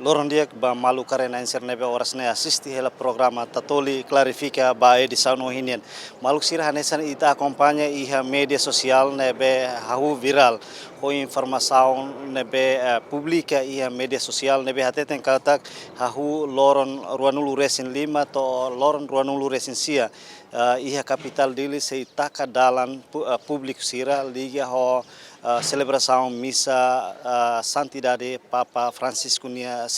Loron dia ba malu karena inser nebe oras ne assisti hela programa tatoli clarifica ba edição no hinian. Maluk sira hanesan ita acompanha iha media sosial nebe hahu viral. Ho informação nebe publica iha media sosial nebe hateten katak hahu loron ruanulu resin lima to loron ruanulu resin sia. Iha capital dili se itaka dalan publik sira liga ho celebração missa santidade Papa Francisco nia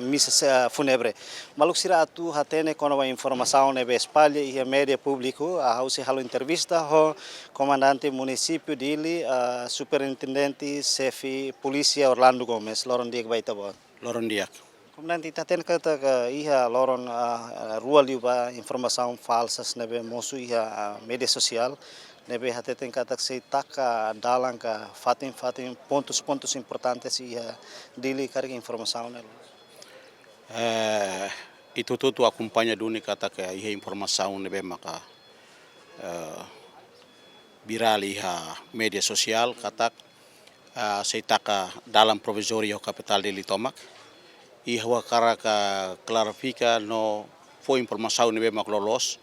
missa fúnebre. Maluk sira atu hatene kono a informação nebe espalha e média público a hausi halo entrevista ho comandante município dili superintendente chefe polícia Orlando Gomes loron dia baita bo. Loron dia. Comandante taten kata iha loron rua liuba informação falsas nebe mosu iha media social nebe hateten katak se taka dalang ka fatin pontos importantes iha dili karga informação nela. Itu tudo acompanha duni katak iha informação nebe maka viral iha media sosial katak se taka dalam provisorio capital de Litomak iha karaka clarifica no foi informação nebe mak lolos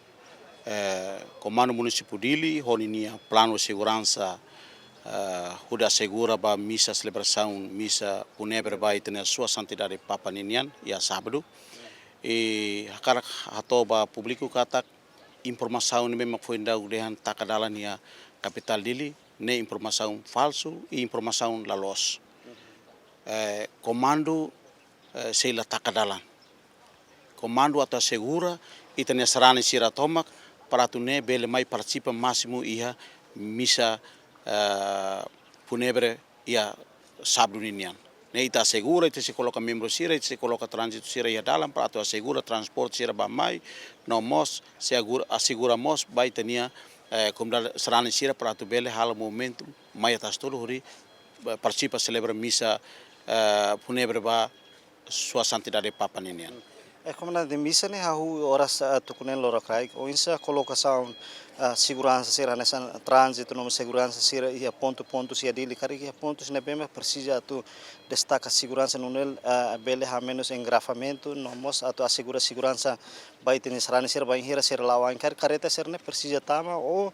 Comando Municipal dili honinia plano segurança huda segura ba missa celebração missa funebre ba itena sua santidade Papa Ninian ya sábado e hakara hatoba publiku katak informação ni memang foi ndau dehan takadalan ya capital dili ne informação falso e informação lalos comando seila takadalan comando atau segura itena sarani siratomak para tu ne bele mai participa máximo iha missa funebre ia sábado ninian. Ne ita segura ita se coloca membro sira ita se coloca trânsito sira ia dalam para tu assegura transporte sira ba mai no mos se assegura mos vai tenia como da sarani sira para tu bele hal momento mai atas tolo hori participa celebra missa funebre ba sua santidade Papa Ninian. Como na missa ne hahu horas tukunen lora kai o insa colocação segurança sira nessa trânsito no segurança sira ia ponto sia dili kari ia pontos ne bem precisa tu destaca segurança no nel bele ha menos engrafamento no mos atu assegura segurança vai ter sarani sira vai hira sira lawan kar careta sira ne precisa tama ou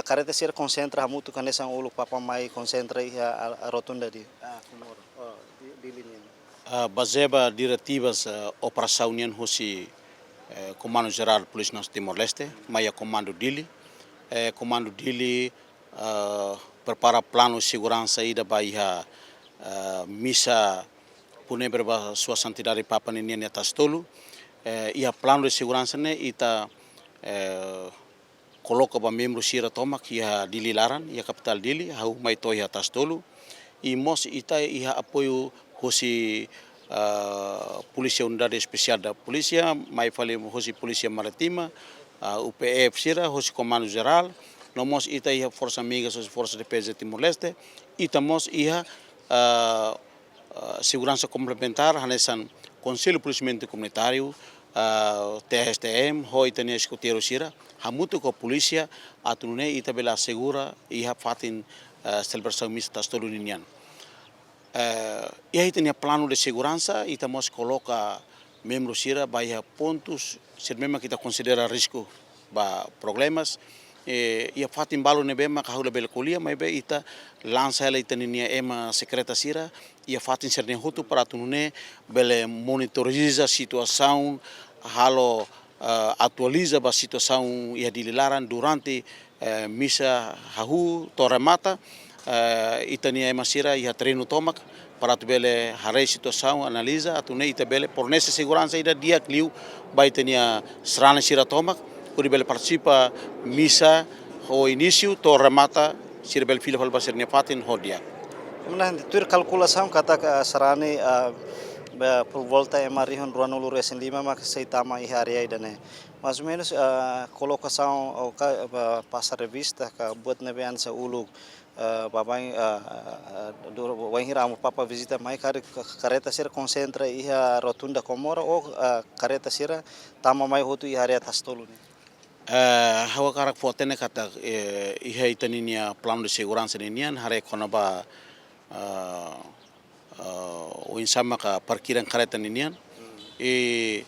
careta sira concentra muito canessa ulu Papa mai concentra ia a rotunda di dili Bazeba diretivas operação nian hosi Comando Geral Polícia Nacional Timor-Leste, maia Comando Dili. Comando Dili prepara plano de segurança ida baia missa funebre ba sua santidade Papa Ninian atas tolo. Ia plano de segurança ne ita coloca ba membro sira tomak ia Dili Laran, ia capital Dili, hau mai toi atas tolo. E mos ita ia apoio hosi Polícia Unidade Especial da Polícia, mais falei hosi Polícia Maritima, UPF sira, hosi Comando Geral, nós ita ia Força Amigas, hosi Força de Defesa de Timor-Leste, ita mos ia segurança complementar, hanesan Conselho Policiamento Comunitário, TSTM, hoi tania escoteiro sira, hamutu ko polícia, atunune ita bela segura, ia fatin celebração mista tas tolo ninian. E aí tem plano de segurança e estamos coloca membros sira baia pontos se mesmo que está considera risco ba problemas e a fatin balo ne bema ka hula bel kolia mai be ita lança ela itania ema secreta sira e a fatin ser ne hotu para tunune bele monitoriza a situação halo atualiza a situação e a dilaran durante missa hahu torremata itania emasira ia treino tomak para tu bele harei situação analisa atune ita bele por nessa segurança ida dia kliu vai tenia serana sira tomak por bele participa missa o início to remata sira bele fila fal basir nefatin hodia. Nah tur calculação kata sarani por volta marihon ruanulu resin lima mak seitama ihari dane. Mais ou menos colocação ou passar revista ka buat nebean sa ulug babai wanhira amo Papa visita mai careta sira concentra iha rotunda Comora ou careta sira tama mai hotu ihari atas tolo ni. Hawa karak fotene kata iha itaninia plano de segurança ninian hare konaba o insama ka parkiran kareta ninian. E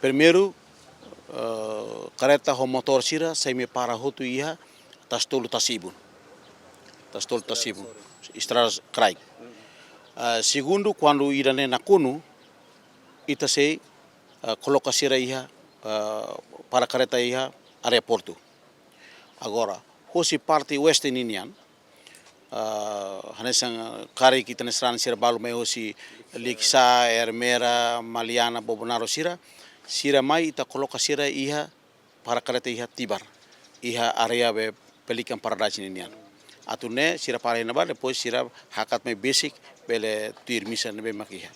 primeiro kareta ho motor sira sai me para hotu iha tas tolu tasibun. Tas tolu tasibun. Estrada Craig. Segundo, quando irane na kunu, ita sei coloca sira iha para kareta iha aeroporto. Agora, hosi parte oeste ninian, hanesang kari kita nesran sira balu mai hosi Liksa, Ermera, Maliana, Bobonaro sira mai ita coloca sira iha para kareta iha Tibar, iha area be Pelican Paradise ninian. Atune sira para inaba depois sira hakat mai basic bele tuir misa nebe makiha.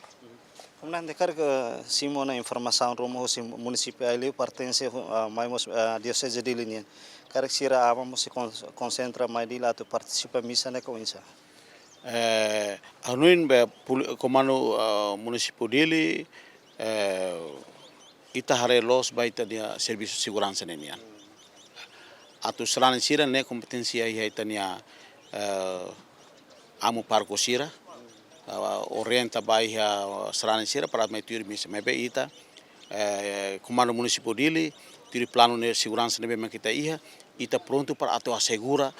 Kemudian dekar ke Simona informação rumo si município ali pertence a mais diocese de linha. Karek sira ama se concentra mais de lá tu participa missa ne com isso. Anuin be komando município dele ita hare los baita dia serviço segurança nenian. Atu selain sira ne kompetensia iha itania amu parco sira orienta baia selain sira para mai tuir misa mebe ita comando municipal dele tuir plano de segurança nebe makita iha ita pronto para atu assegura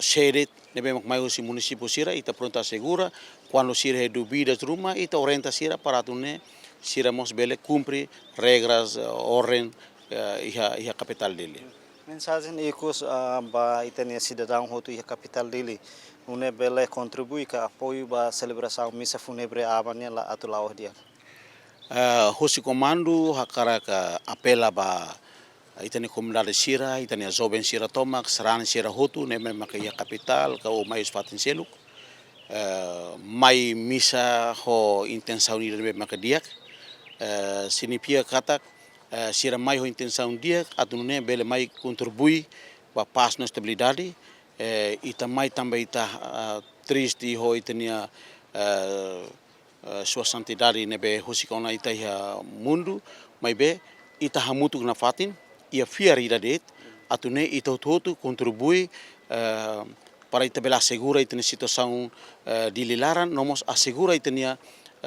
sede nebe mai usi municipal sira ita pronto assegura quando sira é duvidas rumah ita orienta sira para atu ne sira mos bele cumpre regras ordem iha capital dele. Mensagem ikut ba itania cidadão hotu iha capital dele. Une bele contribui ka apoio ba celebração missa fúnebre avanya la atu lao dia. Hosi komando hakara ka apela ba itani komunidade sira itani jovem sira tomak serana sira hotu neme makia capital ka o mais fatin seluk mai missa ho intenção ira neme makadiak sinipia katak sira mai ho intenção dia atunune bele mai contribui ba paz na estabilidade ita mai também ita triste ho itania sua santidade nebe hosikona ita ia mundo mai be ita hamutu na fatin ia fiar ida det atune ita hotu contribui para ita bela segura ita situação di lilaran nomos assegura itania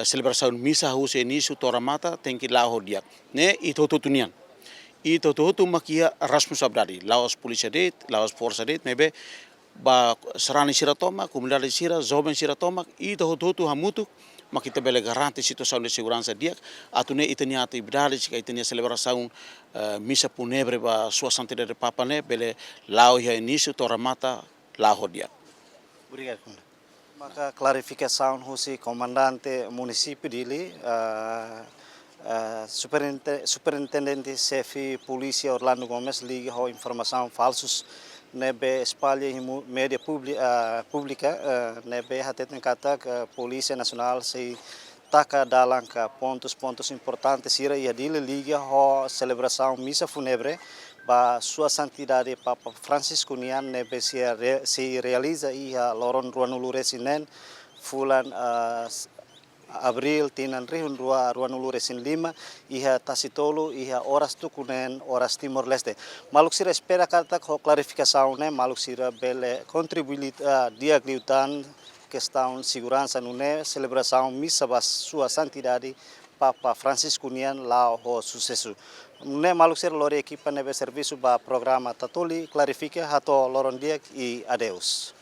celebração missa huse nisu toramata tem que lá dia ne ita hotu nian ita hotu makia responsabilidade laos polícia det laos força det nebe ba serani sira toma comunidade sira jovem sira toma ita hotu hamutu makita bele garante situação de segurança dia atune itania atividade que itania celebração missa funebre ba sua santidade papa ne bele lao ia início toramata lao dia. Obrigado. Maka clarificação husi comandante município dele superintendente chefe polícia Orlando Gomes liga ho informação falsos nebe espalha em mídia pública nebe hatet kata polícia nacional se taka dalam ka pontos importantes ira ia dile liga ho celebração missa fúnebre ba sua santidade Papa Francisco Nian nebe se realiza ia loron ruanulu resinen fulan Abril tinan rihun ruanulu resin 5 iha tasitolo iha horas tukunen horas Timor Leste. Maluk sira espera kata ko clarificação ne maluk sira bele contribuir dia gliutan questão segurança nune celebração missa ba sua santidade Papa Francisco Nian lá ho sucesso. Ne maluk sira lore equipa nebe serviço ba programa Tatoli clarifica hato loron dia e adeus.